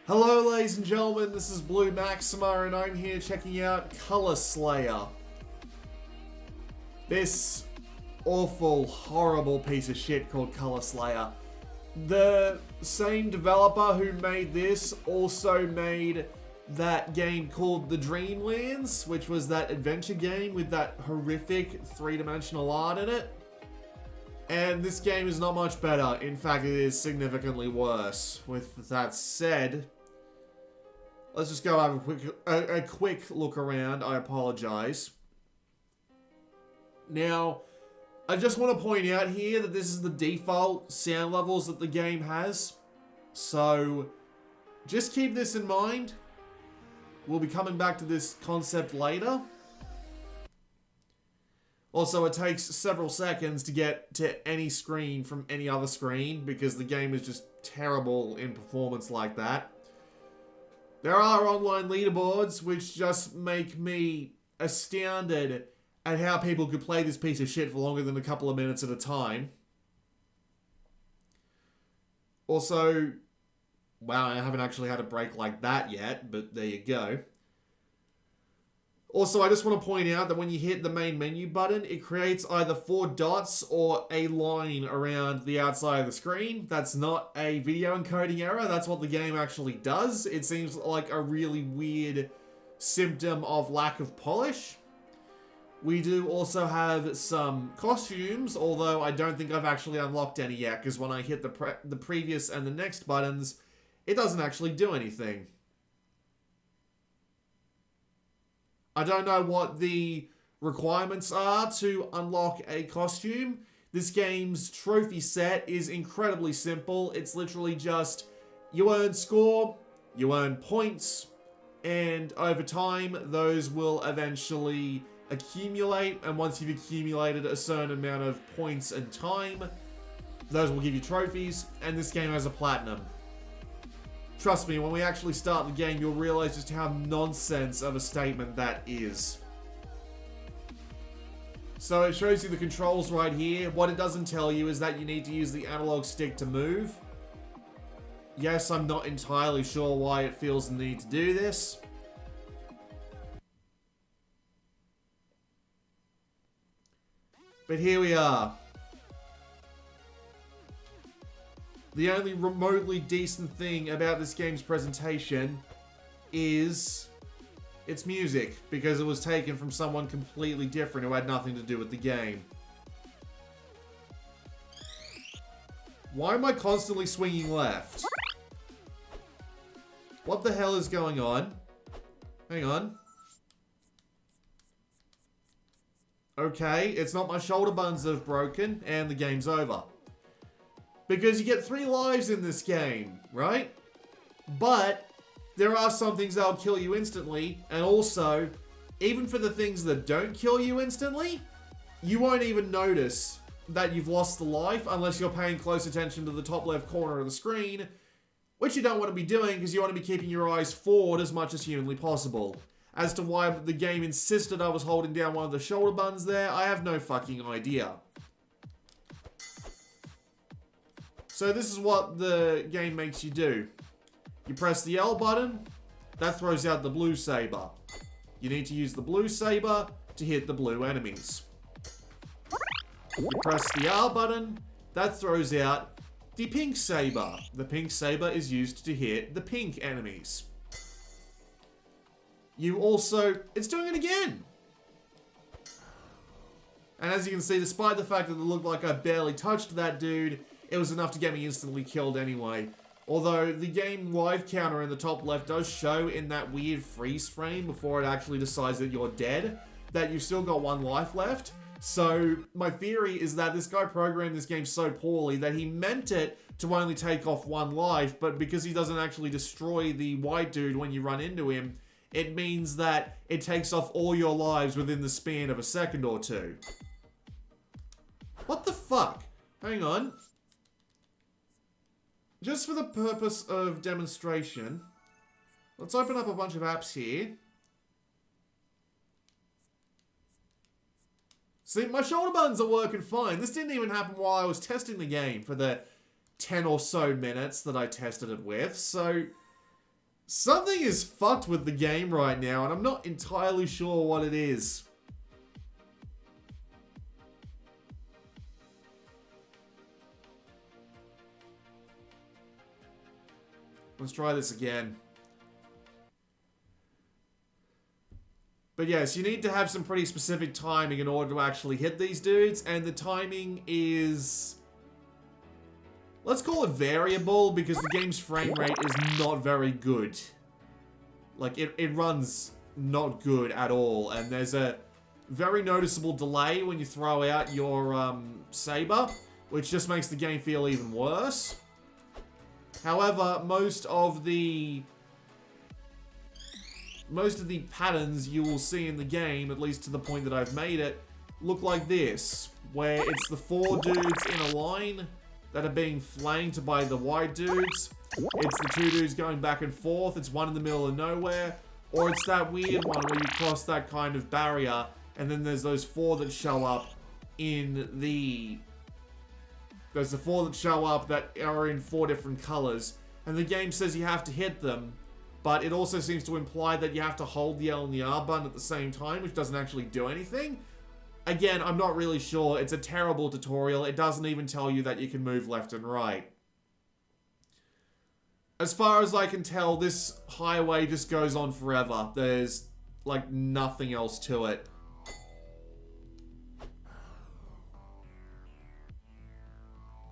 Hello ladies and gentlemen, this is Blue Maxima and I'm here checking out Color Slayer. This awful, horrible piece of shit called Color Slayer. The same developer who made this also made that game called The Dreamlands, which was that adventure game with that horrific three-dimensional art in it. And this game is not much better. In fact, it is significantly worse. With that said, let's just go have a quick look around. I apologize. Now, I just want to point out here that this is the default sound levels that the game has. So, just keep this in mind. We'll be coming back to this concept later. Also, it takes several seconds to get to any screen from any other screen because the game is just terrible in performance like that. There are online leaderboards which just make me astounded at how people could play this piece of shit for longer than a couple of minutes at a time. Also, wow, I haven't actually had a break like that yet, but there you go. Also, I just want to point out that when you hit the main menu button, it creates either 4 dots or a line around the outside of the screen. That's not a video encoding error. That's what the game actually does. It seems like a really weird symptom of lack of polish. We do also have some costumes, although I don't think I've actually unlocked any yet, because when I hit the previous and the next buttons, it doesn't actually do anything. I don't know what the requirements are to unlock a costume. This game's trophy set is incredibly simple. It's literally just, you earn score, you earn points, and over time, those will eventually accumulate, and once you've accumulated a certain amount of points and time, those will give you trophies, and this game has a platinum. Trust me, when we actually start the game, you'll realize just how nonsense of a statement that is. So it shows you the controls right here. What it doesn't tell you is that you need to use the analog stick to move. Yes, I'm not entirely sure why it feels the need to do this. But here we are. The only remotely decent thing about this game's presentation is its music, because it was taken from someone completely different who had nothing to do with the game. Why am I constantly swinging left? What the hell is going on? Hang on. Okay, it's not my shoulder buttons that have broken, and the game's over. Because you get 3 lives in this game, right? But there are some things that'll kill you instantly, and also, even for the things that don't kill you instantly, you won't even notice that you've lost the life unless you're paying close attention to the top left corner of the screen, which you don't want to be doing because you want to be keeping your eyes forward as much as humanly possible. As to why the game insisted I was holding down one of the shoulder buttons there, I have no fucking idea. So this is what the game makes you do. You press the L button, that throws out the blue saber. You need to use the blue saber to hit the blue enemies. You press the R button, that throws out the pink saber. The pink saber is used to hit the pink enemies. You also... It's doing it again! And as you can see, despite the fact that it looked like I barely touched that dude, it was enough to get me instantly killed anyway. Although the game live counter in the top left does show in that weird freeze frame before it actually decides that you're dead, that you've still got 1 life left. So my theory is that this guy programmed this game so poorly that he meant it to only take off 1 life, but because he doesn't actually destroy the white dude when you run into him, it means that it takes off all your lives within the span of a second or two. What the fuck? Hang on. Just for the purpose of demonstration, let's open up a bunch of apps here. See, my shoulder buttons are working fine. This didn't even happen while I was testing the game for the 10 or so minutes that I tested it with. So, Something is fucked with the game right now, and I'm not entirely sure what it is. Let's try this again. But yes, you need to have some pretty specific timing in order to actually hit these dudes, and the timing is... let's call it variable, because the game's frame rate is not very good. Like, it runs not good at all, and there's a very noticeable delay when you throw out your saber, which just makes the game feel even worse. However, most of the patterns you will see in the game, at least to the point that I've made it, look like this, where it's the 4 dudes in a line that are being flanked by the white dudes. It's the 2 dudes going back and forth. It's one in the middle of nowhere. Or it's that weird one where you cross that kind of barrier, and then there's those 4 that show up in the... there's the 4 that show up that are in 4 different colors. And the game says you have to hit them, but it also seems to imply that you have to hold the L and the R button at the same time, which doesn't actually do anything. Again, I'm not really sure. It's a terrible tutorial. It doesn't even tell you that you can move left and right. As far as I can tell, this highway just goes on forever. There's, like, nothing else to it.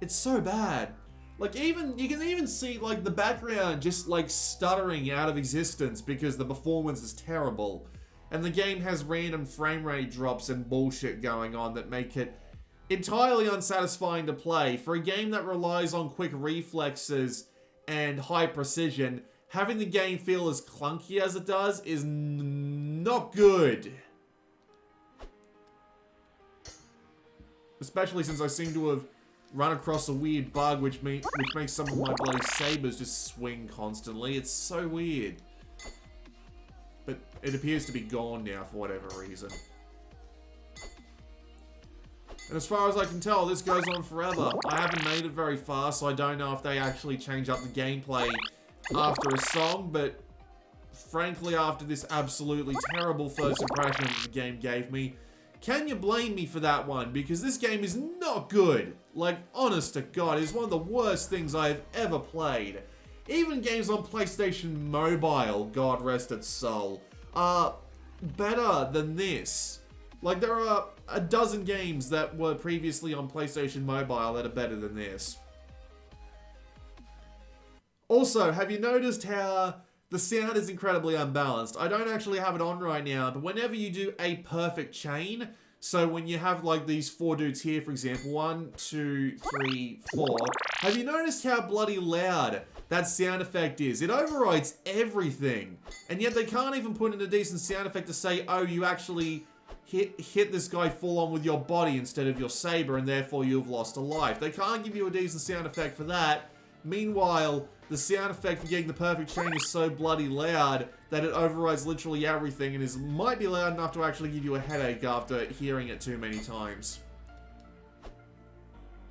It's so bad. Like, even, you can even see, like, the background just, like, stuttering out of existence because the performance is terrible. And the game has random frame rate drops and bullshit going on that make it entirely unsatisfying to play. For a game that relies on quick reflexes and high precision, having the game feel as clunky as it does is not good. Especially since I seem to have run across a weird bug which makes some of my bloody sabers just swing constantly. It's so weird. But it appears to be gone now for whatever reason. And as far as I can tell, this goes on forever. I haven't made it very far, so I don't know if they actually change up the gameplay after a song, but frankly, after this absolutely terrible first impression that the game gave me, can you blame me for that one? Because this game is not good. Like, honest to God, it's one of the worst things I've ever played. Even games on PlayStation Mobile, God rest its soul, are better than this. Like, there are a dozen games that were previously on PlayStation Mobile that are better than this. Also, have you noticed how the sound is incredibly unbalanced? I don't actually have it on right now, but whenever you do a perfect chain, so when you have like these 4 dudes here, for example, 1, 2, 3, 4, have you noticed how bloody loud that sound effect is? It overrides everything. And yet they can't even put in a decent sound effect to say, oh, you actually hit this guy full on with your body instead of your saber, and therefore you've lost a life. They can't give you a decent sound effect for that. Meanwhile, the sound effect for getting the perfect chain is so bloody loud that it overrides literally everything and might be loud enough to actually give you a headache after hearing it too many times.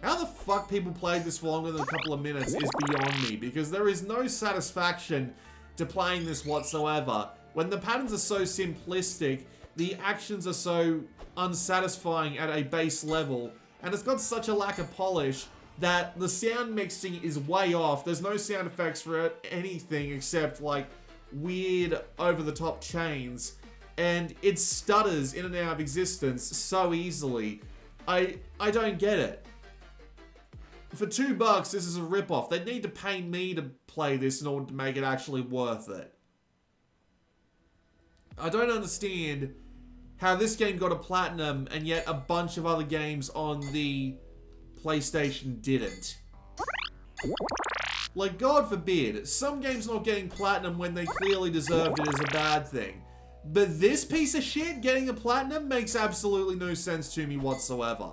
How the fuck people played this for longer than a couple of minutes is beyond me, because there is no satisfaction to playing this whatsoever. When the patterns are so simplistic, the actions are so unsatisfying at a base level, and it's got such a lack of polish that the sound mixing is way off. There's no sound effects for anything except like weird over-the-top chains, and it stutters in and out of existence so easily. I don't get it. For $2, this is a rip-off. They need to pay me to play this in order to make it actually worth it. I don't understand how this game got a platinum and yet a bunch of other games on the PlayStation didn't. Like, God forbid, some games not getting platinum when they clearly deserved it is a bad thing. But this piece of shit getting a platinum makes absolutely no sense to me whatsoever.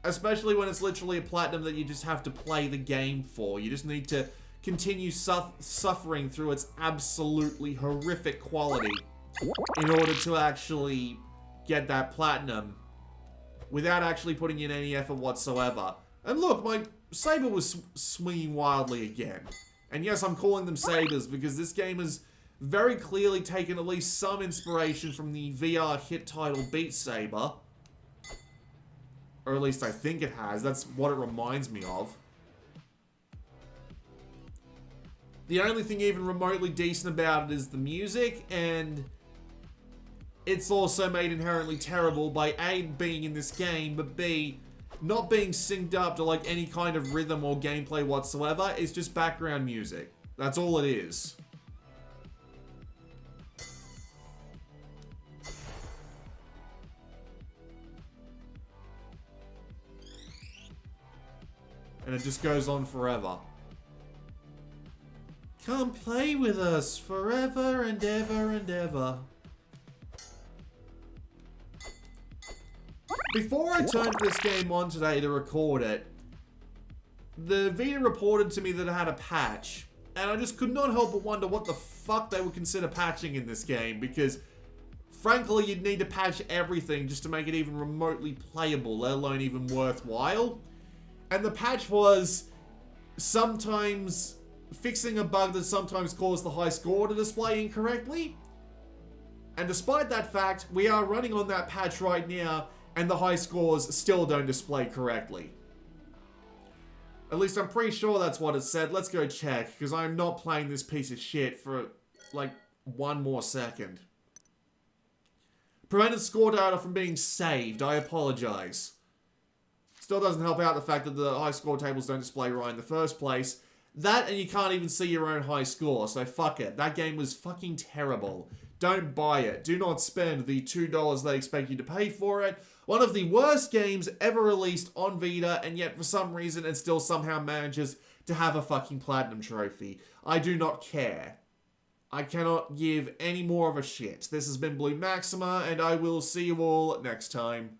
Especially when it's literally a platinum that you just have to play the game for. You just need to continue suffering through its absolutely horrific quality in order to actually get that platinum without actually putting in any effort whatsoever. And look, my saber was swinging wildly again. And yes, I'm calling them sabers because this game has very clearly taken at least some inspiration from the VR hit title Beat Saber. Or at least I think it has. That's what it reminds me of. The only thing even remotely decent about it is the music, and it's also made inherently terrible by A, being in this game, but B, not being synced up to like any kind of rhythm or gameplay whatsoever. It's just background music. That's all it is. And it just goes on forever. Come play with us forever and ever and ever. Before I turned this game on today to record it, the Vita reported to me that it had a patch. And I just could not help but wonder what the fuck they would consider patching in this game, because frankly, you'd need to patch everything just to make it even remotely playable, let alone even worthwhile. And the patch was sometimes fixing a bug that sometimes caused the high score to display incorrectly. And despite that fact, we are running on that patch right now, and the high scores still don't display correctly. At least I'm pretty sure that's what it said. Let's go check, because I'm not playing this piece of shit for, like, one more second. Prevented score data from being saved. I apologize. Still doesn't help out the fact that the high score tables don't display right in the first place. That, and you can't even see your own high score, so fuck it. That game was fucking terrible. Don't buy it. Do not spend the $2 they expect you to pay for it. One of the worst games ever released on Vita, and yet for some reason it still somehow manages to have a fucking platinum trophy. I do not care. I cannot give any more of a shit. This has been Blue Maxima, and I will see you all next time.